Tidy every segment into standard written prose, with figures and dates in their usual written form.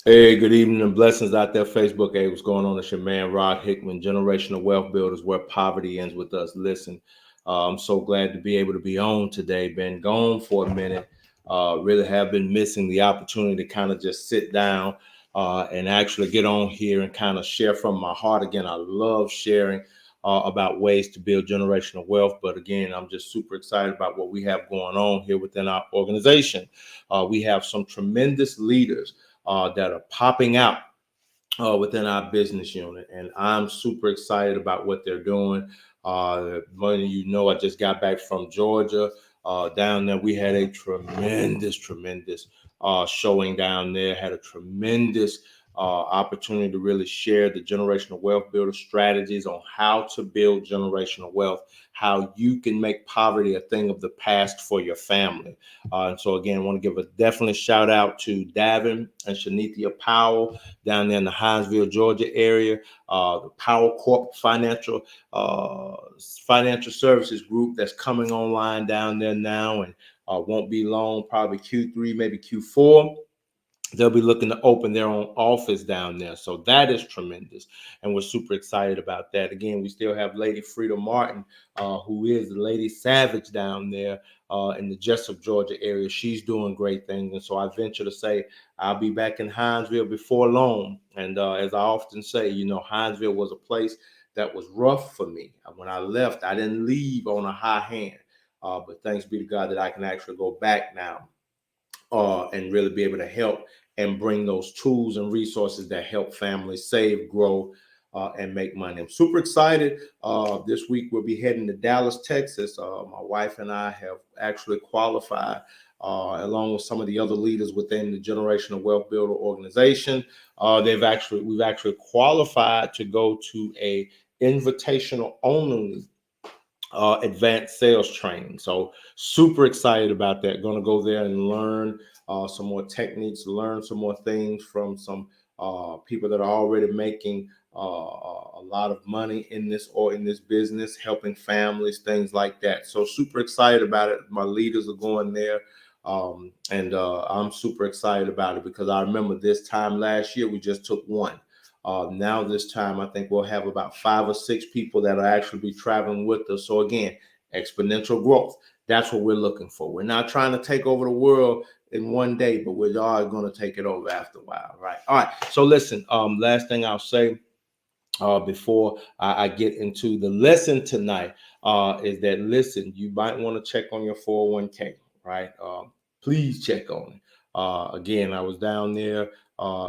Hey, good evening and blessings out there, Facebook. Hey, what's going on? It's your man, Rod Hickman, Generational Wealth Builders, where poverty ends with us. Listen, I'm so glad to be able to be on today. Been gone for a minute. Really have been missing the opportunity to kind of just sit down and actually get on here and kind of share from my heart. Again, I love sharing about ways to build generational wealth. But again, I'm just super excited about what we have going on here within our organization. We have some tremendous leaders that are popping out within our business unit, and I'm super excited about what they're doing. Many of you know I just got back from Georgia. Down there, we had a tremendous showing down there. Had a tremendous opportunity to really share the generational wealth builder strategies on how to build generational wealth, how you can make poverty a thing of the past for your family. And so again, I want to give a definite shout out to Davin and Shanithia Powell down there in the Hinesville, Georgia area. The Power Corp uh, Financial Services Group that's coming online down there now, and won't be long, probably Q3, maybe Q4. They'll be looking to open their own office down there. So that is tremendous. And we're super excited about that. Again, we still have Lady Frida Martin, who is the Lady Savage down there in the Jessup, Georgia area. She's doing great things. And so I venture to say I'll be back in Hinesville before long. And as I often say, Hinesville was a place that was rough for me. When I left, I didn't leave on a high hand. But thanks be to God that I can actually go back now and really be able to help and bring those tools and resources that help families save, grow, and make money. I'm super excited. This week we'll be heading to Dallas, Texas. My wife and I have actually qualified, along with some of the other leaders within the Generational Wealth Builder organization. We've actually qualified to go to a invitational only advanced sales training. So super excited about that. Going to go there and learn some more techniques, learn some more things from some people that are already making a lot of money in this business, helping families, things like that. So super excited about it. My leaders are going there. And I'm super excited about it because I remember this time last year, we just took one. Now this time, I think we'll have about 5 or 6 people that will actually be traveling with us. So again, exponential growth. That's what we're looking for. We're not trying to take over the world in one day, but we are going to take it over after a while, right? All right. So listen, last thing I'll say before I get into the lesson tonight is that, listen, you might want to check on your 401k, right? Please check on it. Again, I was down there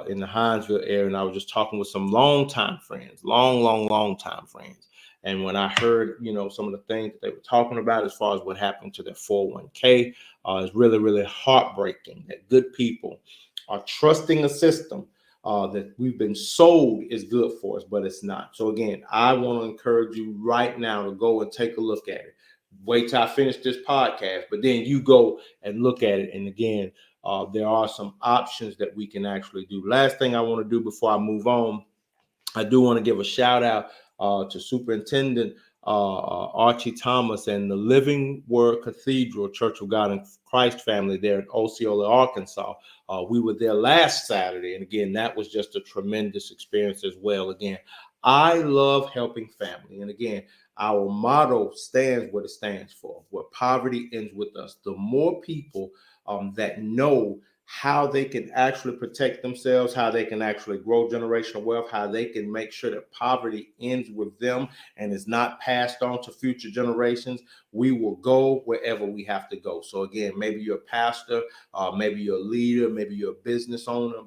in the Hinesville area, and I was just talking with some long-time friends, long time friends. And when I heard, some of the things that they were talking about as far as what happened to their 401k, is really, really heartbreaking that good people are trusting a system that we've been sold is good for us, but it's not. So again, I want to encourage you right now to go and take a look at it. Wait till I finish this podcast, but then you go and look at it. And again, there are some options that we can actually do. Last thing I want to do before I move on, I do want to give a shout out to Superintendent Archie Thomas and the Living Word Cathedral Church of God in Christ family there in Osceola, Arkansas. We were there last Saturday, and again, that was just a tremendous experience as well. Again, I love helping family, and again, our motto stands what it stands for, where poverty ends with us. The more people that know how they can actually protect themselves, how they can actually grow generational wealth, how they can make sure that poverty ends with them and is not passed on to future generations, we will go wherever we have to go. So again, maybe you're a pastor, maybe you're a leader, maybe you're a business owner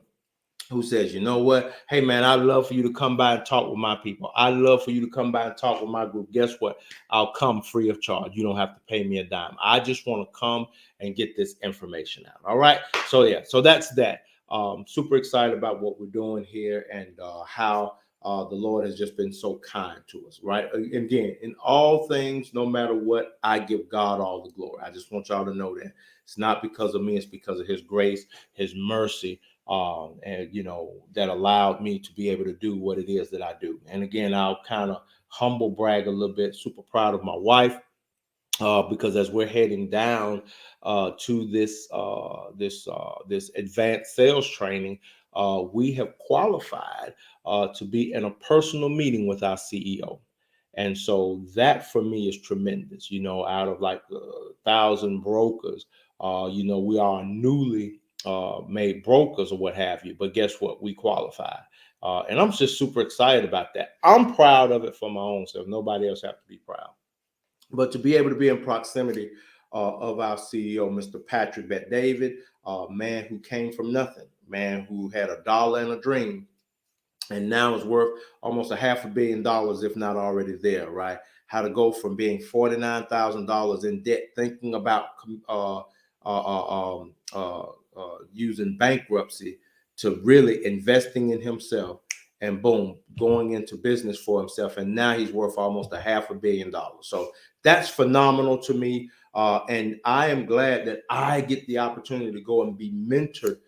who says, you know what? Hey, man, I'd love for you to come by and talk with my people. I'd love for you to come by and talk with my group. Guess what? I'll come free of charge. You don't have to pay me a dime. I just want to come and get this information out. All right. So, yeah, so that's that. Super excited about what we're doing here and how the Lord has just been so kind to us. Right. Again, in all things, no matter what, I give God all the glory. I just want y'all to know that it's not because of me, it's because of his grace, his mercy, and that allowed me to be able to do what it is that I do. And again, I'll kind of humble brag a little bit. Super proud of my wife because as we're heading down to this advanced sales training, we have qualified to be in a personal meeting with our CEO. And so that for me is tremendous. Out of like 1,000 brokers, we are newly made brokers or what have you. But guess what? We qualify. And I'm just super excited about that. I'm proud of it for my own self. Nobody else have to be proud. But to be able to be in proximity of our CEO, Mr. Patrick Bet-David, a man who came from nothing, man who had $1 and a dream, and now is worth almost $500 million, if not already there, right? How to go from being $49,000 in debt, thinking about using bankruptcy, to really investing in himself, and boom, going into business for himself. And now he's worth almost $500 million. So that's phenomenal to me. And I am glad that I get the opportunity to go and be mentored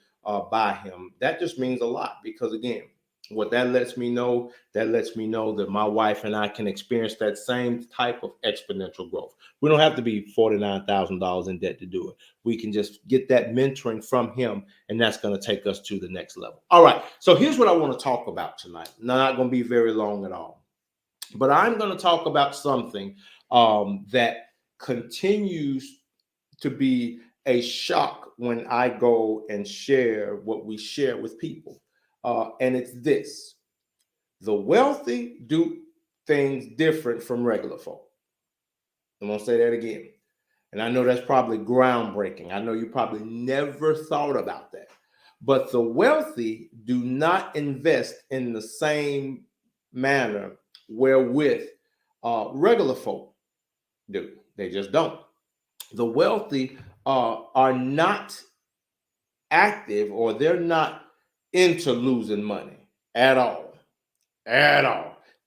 by him. That just means a lot, because again, what that lets me know that my wife and I can experience that same type of exponential growth. We don't have to be $49,000 in debt to do it. We can just get that mentoring from him, and that's going to take us to the next level. All right. So here's what I want to talk about tonight. Not going to be very long at all, but I'm going to talk about something that continues to be a shock when I go and share what we share with people. And it's this: the wealthy do things different from regular folk. I'm going to say that again. And I know that's probably groundbreaking. I know you probably never thought about that. But the wealthy do not invest in the same manner wherewith regular folk do. They just don't. The wealthy are not active, or they're not into losing money at all.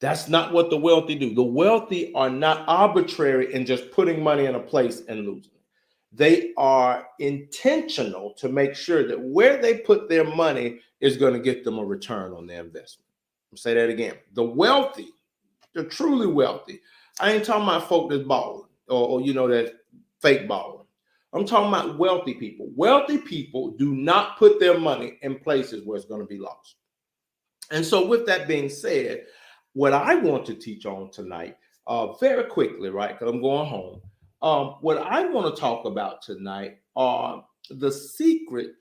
That's not what the wealthy do. The wealthy are not arbitrary in just putting money in a place and losing it. They are intentional to make sure that where they put their money is going to get them a return on their investment. I'll say that again. The wealthy, the truly wealthy. I ain't talking about folk that's balling or that fake balling. I'm talking about wealthy people. Wealthy people do not put their money in places where it's going to be lost. And so with that being said, what I want to teach on tonight, very quickly, right, because I'm going home, what I want to talk about tonight are the secret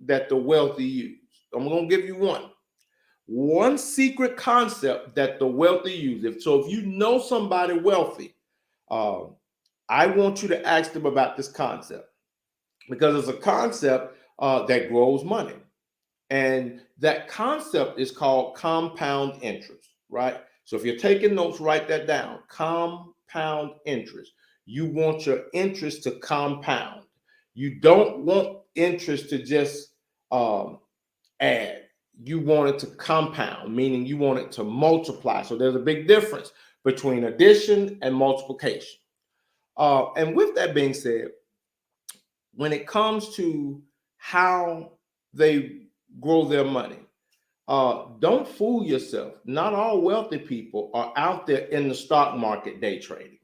that the wealthy use. I'm going to give you one secret concept that the wealthy use. So if you know somebody wealthy, I want you to ask them about this concept, because it's a concept that grows money. And that concept is called compound interest, right? So if you're taking notes, write that down. Compound interest. You want your interest to compound. You don't want interest to just add. You want it to compound, meaning you want it to multiply. So there's a big difference between addition and multiplication. And with that being said, when it comes to how they grow their money, don't fool yourself. Not all wealthy people are out there in the stock market day trading.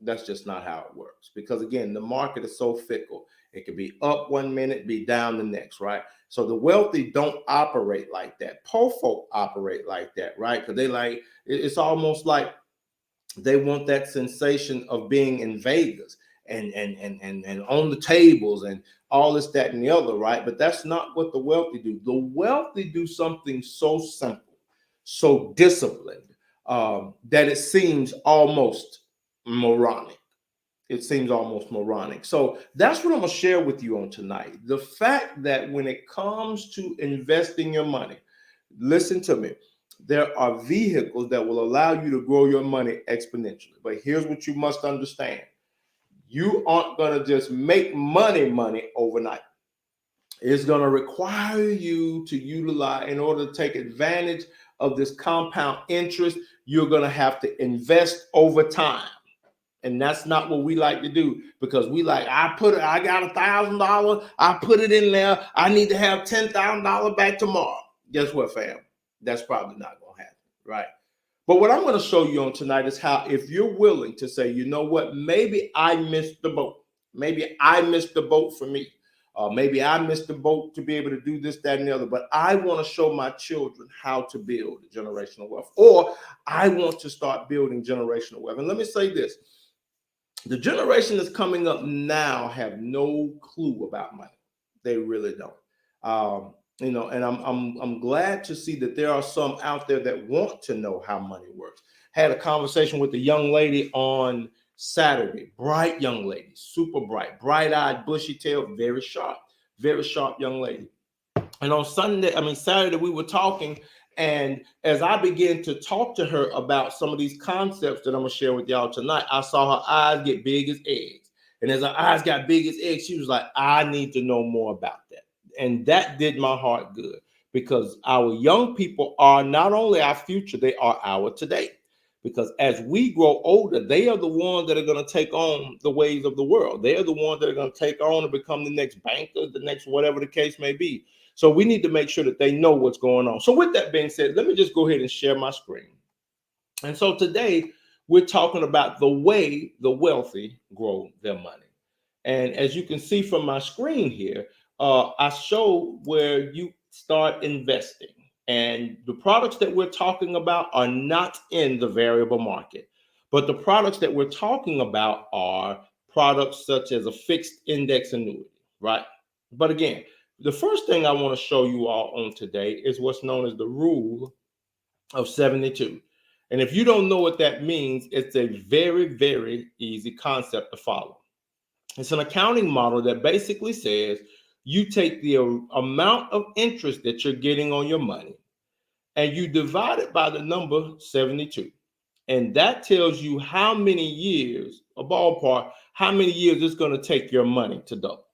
That's just not how it works, because again, the market is so fickle. It could be up one minute, be down the next, right? So the wealthy don't operate like that. Poor folk operate like that, right? Because it's almost like they want that sensation of being in Vegas and on the tables and all this, that, and the other, right? But that's not what the wealthy do. The wealthy do something so simple, so disciplined, that it seems almost moronic. So that's what I'm going to share with you on tonight. The fact that when it comes to investing your money, listen to me, there are vehicles that will allow you to grow your money exponentially. But here's what you must understand. You aren't going to just make money overnight. It's going to require you to utilize, in order to take advantage of this compound interest, you're going to have to invest over time. And that's not what we like to do, because we like, I got $1,000. I put it in there. I need to have $10,000 back tomorrow. Guess what, fam? That's probably not going to happen, right? But what I'm going to show you on tonight is how, if you're willing to say, you know what, maybe I missed the boat. Maybe I missed the boat for me. Maybe I missed the boat to be able to do this, that, and the other, but I want to show my children how to build generational wealth, or I want to start building generational wealth. And let me say this. The generation that's coming up now have no clue about money. They really don't. And I'm glad to see that there are some out there that want to know how money works. Had a conversation with a young lady on Saturday, bright young lady, super bright-eyed, bushy-tailed, very sharp young lady. And on Saturday, we were talking, and as I began to talk to her about some of these concepts that I'm gonna share with y'all tonight, I saw her eyes get big as eggs. And as her eyes got big as eggs, she was like, I need to know more about that. And that did my heart good, because our young people are not only our future, they are our today. Because as we grow older, they are the ones that are going to take on the ways of the world. They are the ones that are going to take on and become the next banker, the next whatever the case may be. So we need to make sure that they know what's going on. So with that being said, let me just go ahead and share my screen. And so today we're talking about the way the wealthy grow their money. And as you can see from my screen here, I show where you start investing. And the products that we're talking about are not in the variable market. But the products that we're talking about are products such as a fixed index annuity, right? But again, the first thing I want to show you all on today is what's known as the rule of 72. And if you don't know what that means, it's a very, very easy concept to follow. It's an accounting model that basically says you take the amount of interest that you're getting on your money and you divide it by the number 72. And that tells you how many years, a ballpark, how many years it's going to take your money to double.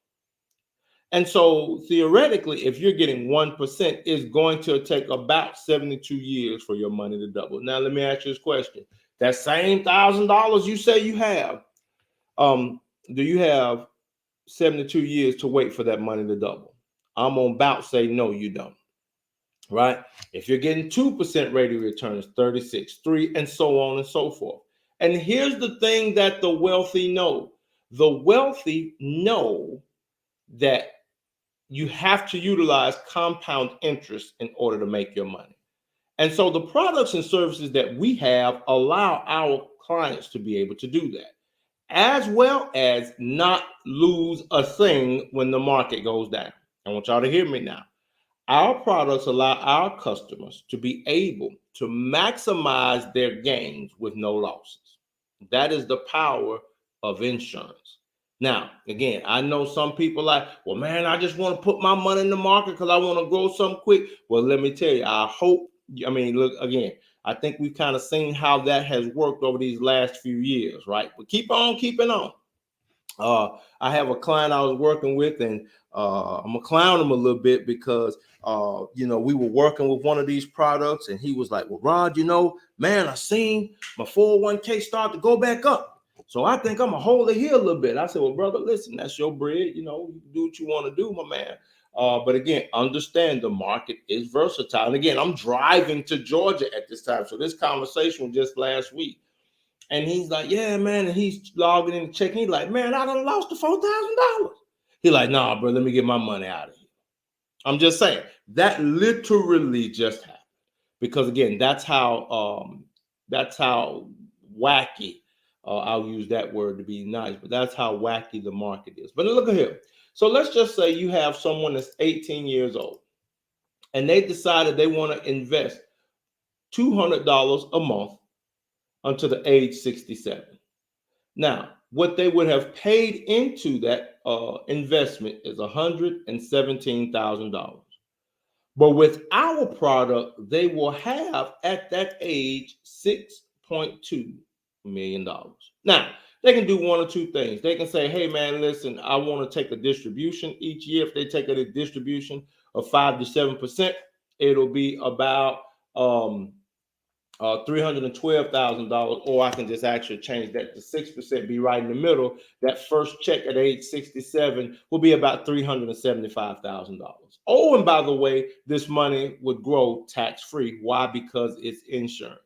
And so theoretically, if you're getting 1%, it's going to take about 72 years for your money to double. Now, let me ask you this question. That same $1,000 you say you have, do you have 72 years to wait for that money to double? I'm on about say no, you don't. Right? If you're getting 2% rate of return, it's 36, 3, and so on and so forth. And here's the thing that the wealthy know. The wealthy know that you have to utilize compound interest in order to make your money. And so the products and services that we have allow our clients to be able to do that, as well as not lose a thing when the market goes down. I want y'all to hear me now. Our products allow our customers to be able to maximize their gains with no losses. That is the power of insurance. Now, again, I know some people like, well, man, I just want to put my money in the market because I want to grow something quick. Well, let me tell you, look, again, I think we've kind of seen how that has worked over these last few years, right? But keep on keeping on. I have a client I was working with, and I'm gonna clown him a little bit because we were working with one of these products, and he was like, well, Rod, man, I seen my 401k start to go back up. So I think I'm gonna hold it here a little bit. I said, well, brother, listen, that's your bread. You do what you want to do, my man. But again, understand the market is versatile. And again, I'm driving to Georgia at this time. So this conversation was just last week. And he's like, yeah, man. And he's logging in and checking. He's like, man, I done lost the $4,000. He's like, nah, bro, let me get my money out of here. I'm just saying that literally just happened. Because again, that's how wacky, I'll use that word to be nice, but that's how wacky the market is. But look at here. So let's just say you have someone that's 18 years old and they decided they want to invest $200 a month until the age 67. Now, what they would have paid into that investment is $117,000. But with our product, they will have at that age $6.2 million. Now, they can do one or two things. They can say, hey, man, listen, I want to take a distribution each year. If they take a distribution of 5 to 7%, it'll be about $312,000, or I can just actually change that to 6%, be right in the middle. That first check at age 67 will be about $375,000. Oh, and by the way, this money would grow tax-free. Why? Because it's insurance.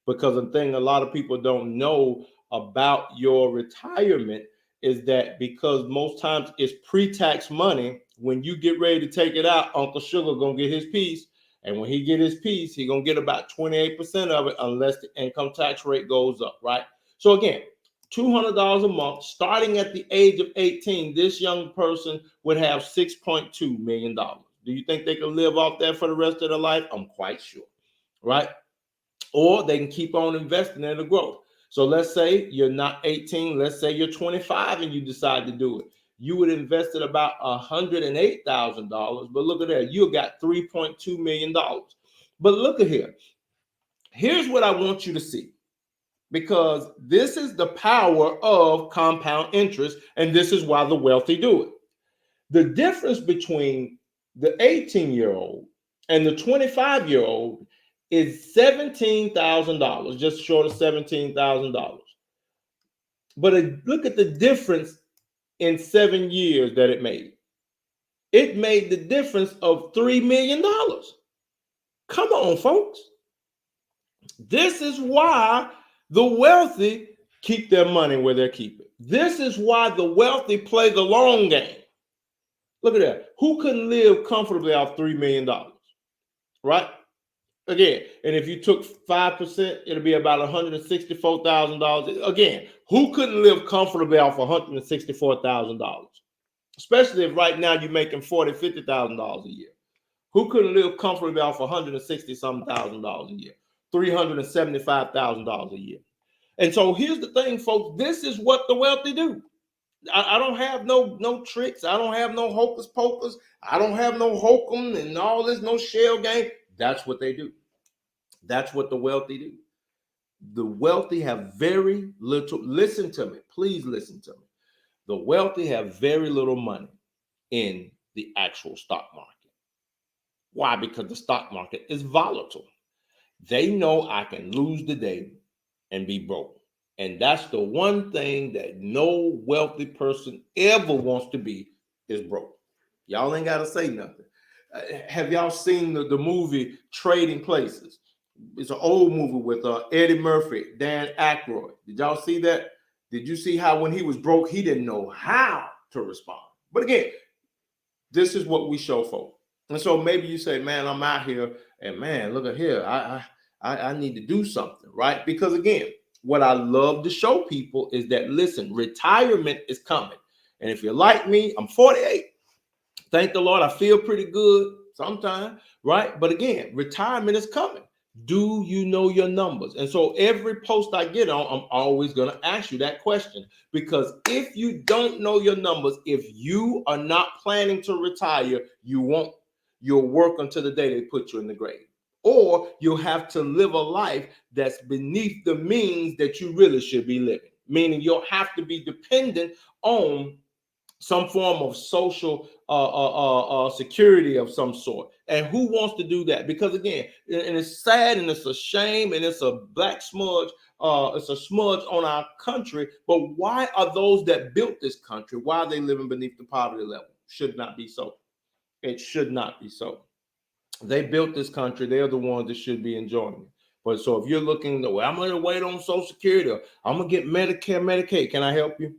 Because the thing a lot of people don't know about your retirement is that because most times it's pre-tax money, when you get ready to take it out, Uncle Sugar gonna get his piece. And when he get his piece, he gonna get about 28% of it unless the income tax rate goes up, right? So again, $200 a month, starting at the age of 18, this young person would have $6.2 million. Do you think they can live off that for the rest of their life? I'm quite sure, right? Or they can keep on investing in the growth. So let's say you're not 18, let's say you're 25 and you decide to do it. You would invest in about $108,000, but look at that, you got $3.2 million. But look at here. Here's what I want you to see, because this is the power of compound interest, and this is why the wealthy do it. The difference between the 18-year-old and the 25-year-old is $17,000, just short of $17,000. But look at the difference in 7 years that it made. It made the difference of $3 million. Come on, folks. This is why the wealthy keep their money where they keep it. This is why the wealthy play the long game. Look at that. Who couldn't live comfortably off $3 million? Right? Again, and if you took 5%, it'll be about $164,000. Again, who couldn't live comfortably off $164,000? Especially if right now you're making $40,000, $50,000 a year. Who couldn't live comfortably off $160-something thousand a year? $375,000 a year. And so here's the thing, folks. This is what the wealthy do. I don't have no tricks. I don't have no hocus pocus. I don't have no hokum and all this, no shell game. That's what they do. That's what the wealthy do. The wealthy have very little. Listen to me. Please listen to me. The wealthy have very little money in the actual stock market. Why? Because the stock market is volatile. They know I can lose the day and be broke. And that's the one thing that no wealthy person ever wants to be, is broke. Y'all ain't got to say nothing. Have y'all seen the movie Trading Places? It's an old movie with Eddie Murphy, Dan Aykroyd. Did y'all see that? Did you see how when he was broke, he didn't know how to respond? But again, this is what we show folks. And so maybe you say, man, I'm out here and man, look at here. I need to do something, right? Because again, what I love to show people is that, listen, retirement is coming. And if you're like me, I'm 48. Thank the Lord, I feel pretty good sometimes, right? But again, retirement is coming. Do you know your numbers? And so every post I get on, I'm always going to ask you that question, because if you don't know your numbers, if you are not planning to retire, you won't. You'll work until the day they put you in the grave. Or you'll have to live a life that's beneath the means that you really should be living. Meaning you'll have to be dependent on some form of social security of some sort. And who wants to do that? Because again, and it's sad and it's a shame and it's a black smudge. It's a smudge on our country. But why are those that built this country, why are they living beneath the poverty level? Should not be so. It should not be so. They built this country. They're the ones that should be enjoying it. But so if you're looking, well, I'm going to wait on Social Security, or I'm going to get Medicare, Medicaid, can I help you?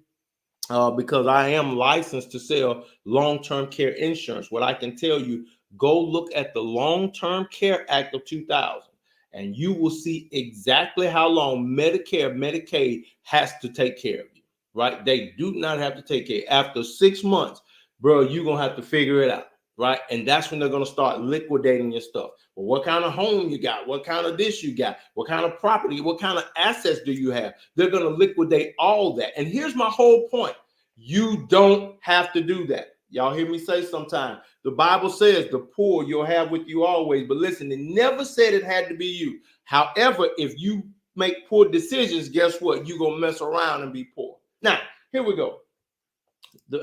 Because I am licensed to sell long-term care insurance. What I can tell you, go look at the Long-Term Care Act of 2000, and you will see exactly how long Medicare, Medicaid has to take care of you, right? They do not have to take care. After 6 months, bro, you're going to have to figure it out. Right. And that's when they're going to start liquidating your stuff. Well, what kind of home you got? What kind of this you got? What kind of property? What kind of assets do you have? They're going to liquidate all that. And here's my whole point. You don't have to do that. Y'all hear me say sometimes, the Bible says the poor you'll have with you always. But listen, it never said it had to be you. However, if you make poor decisions, guess what? You're going to mess around and be poor. Now, here we go.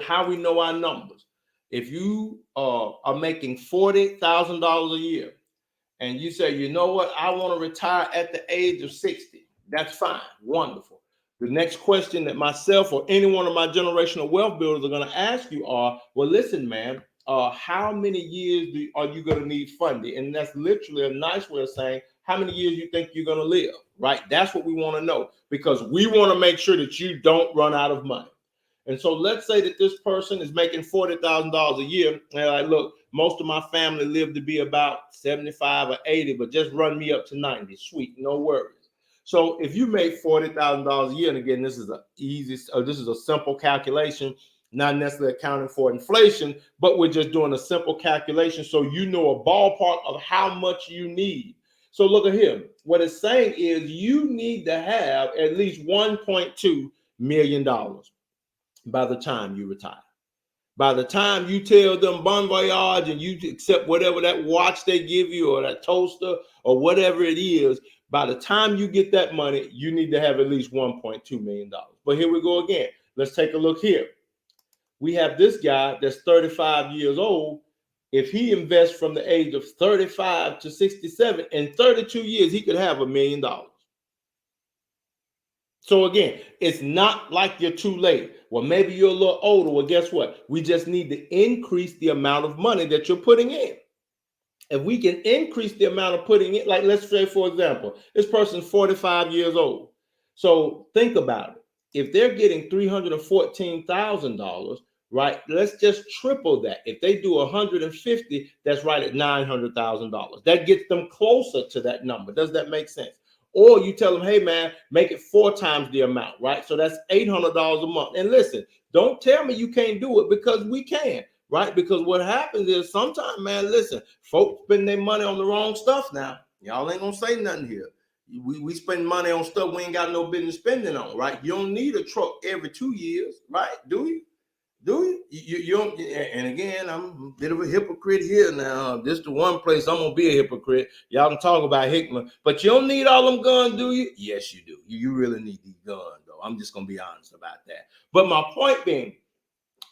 How we know our numbers. If you are making $40,000 a year and you say, you know what, I want to retire at the age of 60, that's fine. Wonderful. The next question that myself or any one of my generational wealth builders are going to ask you are, well, listen, man, how many years are you going to need funding? And that's literally a nice way of saying how many years you think you're going to live, right? That's what we want to know, because we want to make sure that you don't run out of money. And so let's say that this person is making $40,000 a year. And like, look, most of my family live to be about 75 or 80, but just run me up to 90. Sweet, no worries. So if you make $40,000 a year, and again, this is a simple calculation, not necessarily accounting for inflation, but we're just doing a simple calculation so you know a ballpark of how much you need. So look at here. What it's saying is you need to have at least $1.2 million by the time you retire. By the time you tell them bon voyage and you accept whatever that watch they give you or that toaster or whatever it is, by the time you get that money, you need to have at least $1.2 million. But here we go again. Let's take a look here. We have this guy that's 35 years old. If he invests from the age of 35 to 67, in 32 years, he could have $1 million. So again, it's not like you're too late. Well, maybe you're a little older. Well, guess what? We just need to increase the amount of money that you're putting in. If we can increase the amount of putting in, like let's say, for example, this person's 45 years old. So think about it. If they're getting $314,000, right? Let's just triple that. If they do 150, that's right at $900,000. That gets them closer to that number. Does that make sense? Or you tell them, hey, man, make it 4 times the amount, right? So that's $800 a month. And listen, don't tell me you can't do it because we can, right? Because what happens is sometimes, man, listen, folks spend their money on the wrong stuff now. Y'all ain't going to say nothing here. We spend money on stuff we ain't got no business spending on, right? You don't need a truck every 2 years, right? Do you? Do you don't? And again, I'm a bit of a hypocrite here now. This is the one place I'm gonna be a hypocrite. Y'all can talk about Hickman, but you don't need all them guns, do you? Yes, you do. You really need these guns, though. I'm just gonna be honest about that. But my point being,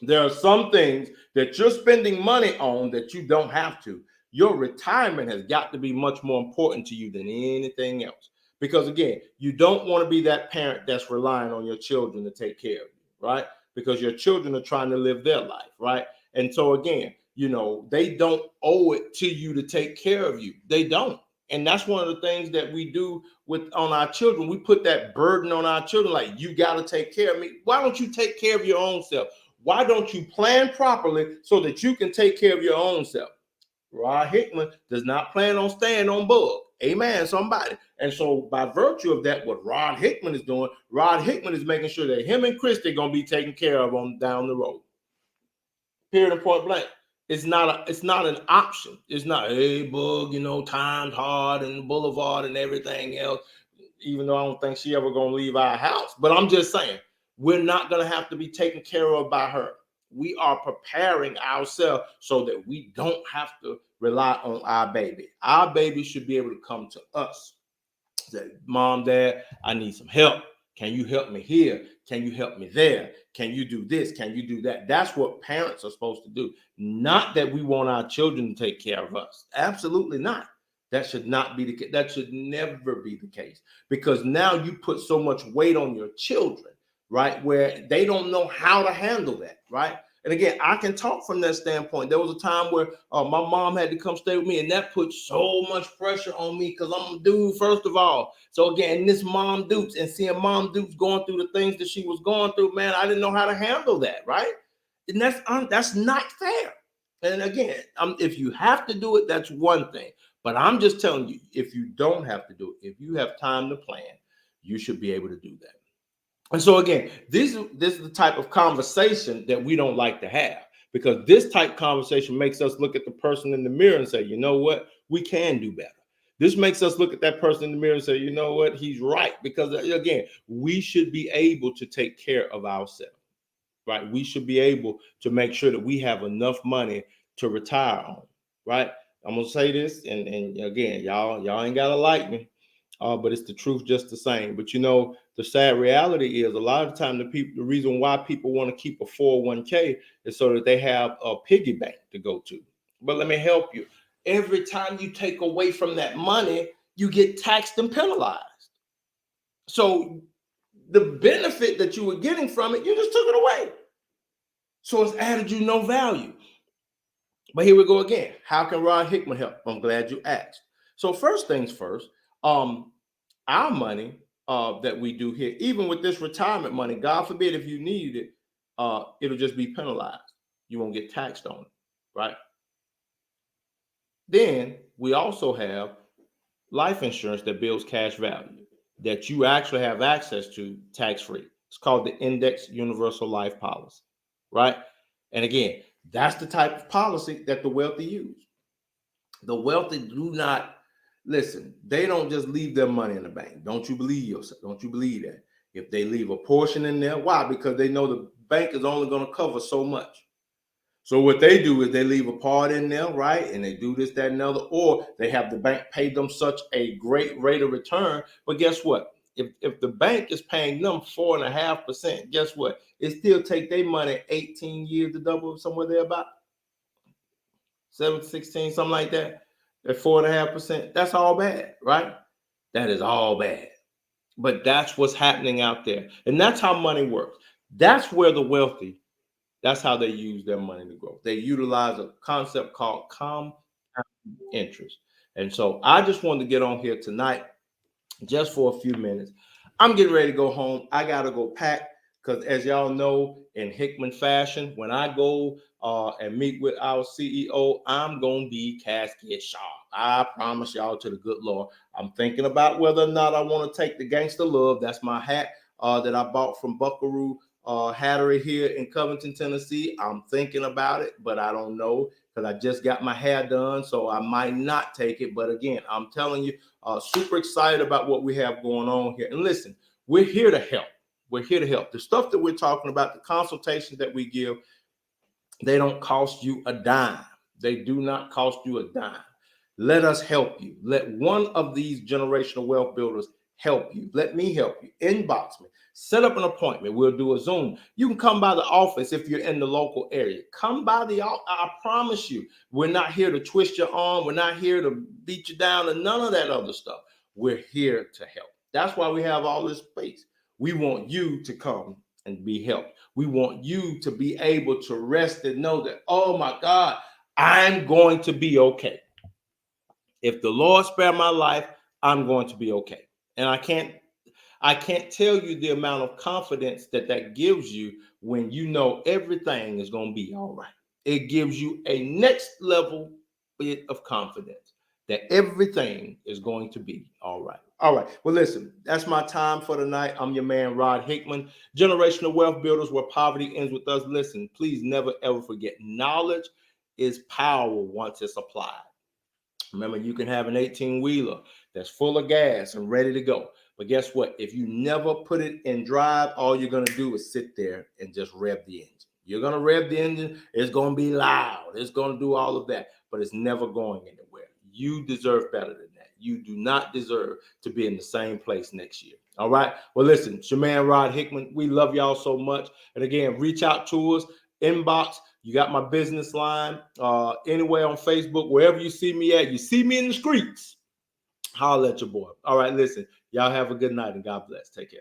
there are some things that you're spending money on that you don't have to. Your retirement has got to be much more important to you than anything else. Because again, you don't want to be that parent that's relying on your children to take care of you, right? Because your children are trying to live their life, right? And so again, they don't owe it to you to take care of you. They don't. And that's one of the things that we do on our children. We put that burden on our children, like, you got to take care of me. Why don't you take care of your own self? Why don't you plan properly so that you can take care of your own self? Rod Hickman does not plan on staying on bug. Amen, somebody. And so by virtue of that, what Rod Hickman is doing, Rod Hickman is making sure that him and Christy are going to be taken care of on down the road. Period and point blank. It's not an option. It's not, hey, bug, time's hard and the boulevard and everything else, even though I don't think she ever going to leave our house. But I'm just saying, we're not going to have to be taken care of by her. We are preparing ourselves so that we don't have to rely on our baby. Our baby should be able to come to us. Say, Mom, Dad, I need some help. Can you help me here? Can you help me there? Can you do this? Can you do that? That's what parents are supposed to do. Not that we want our children to take care of us. Absolutely not. That should not be the case. That should never be the case, because now you put so much weight on your children, right, where they don't know how to handle that, right? And again, I can talk from that standpoint. There was a time where my mom had to come stay with me, and that put so much pressure on me because I'm a dude, first of all. So again, this Mom Dukes and seeing Mom Dukes going through the things that she was going through, man, I didn't know how to handle that, right? And that's not fair. And again, if you have to do it, that's one thing. But I'm just telling you, if you don't have to do it, if you have time to plan, you should be able to do that. And so again, this is the type of conversation that we don't like to have, because this type of conversation makes us look at the person in the mirror and say, you know what, we can do better. This makes us look at that person in the mirror and say, you know what, he's right. Because again, we should be able to take care of ourselves, right? We should be able to make sure that we have enough money to retire on, right? I'm gonna say this, and again, y'all ain't gotta like me, but it's the truth just the same. But the sad reality is, a lot of the time, the reason why people want to keep a 401k is so that they have a piggy bank to go to. But let me help you. Every time you take away from that money, you get taxed and penalized. So the benefit that you were getting from it, you just took it away. So it's added you no value. But here we go again. How can Rod Hickman help? I'm glad you asked. So first things first, our money that we do here, even with this retirement money, God forbid if you needed it, it'll just be penalized. You won't get taxed on it, right? Then we also have life insurance that builds cash value that you actually have access to tax-free. It's called the Index Universal Life Policy, right? And again, that's the type of policy that the wealthy use. The wealthy do not listen. They don't just leave their money in the bank. Don't you believe yourself? Don't you believe that? If they leave a portion in there, why? Because they know the bank is only going to cover so much. So what they do is they leave a part in there, right? And they do this, that, and other, or they have the bank pay them such a great rate of return. But guess what? If the bank is paying them 4.5%, guess what? It still take their money 18 years to double, somewhere there about 7, 16, something like that. At 4.5%, that's all bad, right? That is all bad. But that's what's happening out there. And that's how money works. That's where the wealthy, that's how they use their money to grow. They utilize a concept called compound interest. And so I just wanted to get on here tonight just for a few minutes. I'm getting ready to go home. I got to go pack because, as y'all know, in Hickman fashion, when I go and meet with our CEO, I'm going to be casket sharp. I promise y'all to the good Lord. I'm thinking about whether or not I want to take the Gangster Love. That's my hat that I bought from Buckaroo Hattery here in Covington, Tennessee. I'm thinking about it, but I don't know because I just got my hair done, so I might not take it. But again, I'm telling you, super excited about what we have going on here. And listen, we're here to help. We're here to help. The stuff that we're talking about, the consultations that we give, they don't cost you a dime. They do not cost you a dime. Let us help you. Let one of these generational wealth builders help you. Let me help you. Inbox me. Set up an appointment. We'll do a Zoom. You can come by the office if you're in the local area. Come by the office. I promise you, we're not here to twist your arm. We're not here to beat you down and none of that other stuff. We're here to help. That's why we have all this space. We want you to come and be helped. We want you to be able to rest and know that, oh my God, I'm going to be okay. If the Lord spare my life, I'm going to be okay. And I can't tell you the amount of confidence that gives you when you know everything is going to be all right. It gives you a next level bit of confidence that everything is going to be all right. All right. Well, listen, that's my time for tonight. I'm your man, Rod Hickman, Generational Wealth Builders, where poverty ends with us. Listen, please never, ever forget, knowledge is power once it's applied. Remember, you can have an 18-wheeler that's full of gas and ready to go. But guess what? If you never put it in drive, all you're going to do is sit there and just rev the engine. You're going to rev the engine. It's going to be loud. It's going to do all of that, but it's never going anywhere. You deserve better than that. You do not deserve to be in the same place next year. All right? Well, listen, it's your man, Rod Hickman. We love y'all so much. And again, reach out to us, inbox. You got my business line anywhere on Facebook, wherever you see me at. You see me in the streets, holler at your boy. All right, listen, y'all have a good night and God bless. Take care.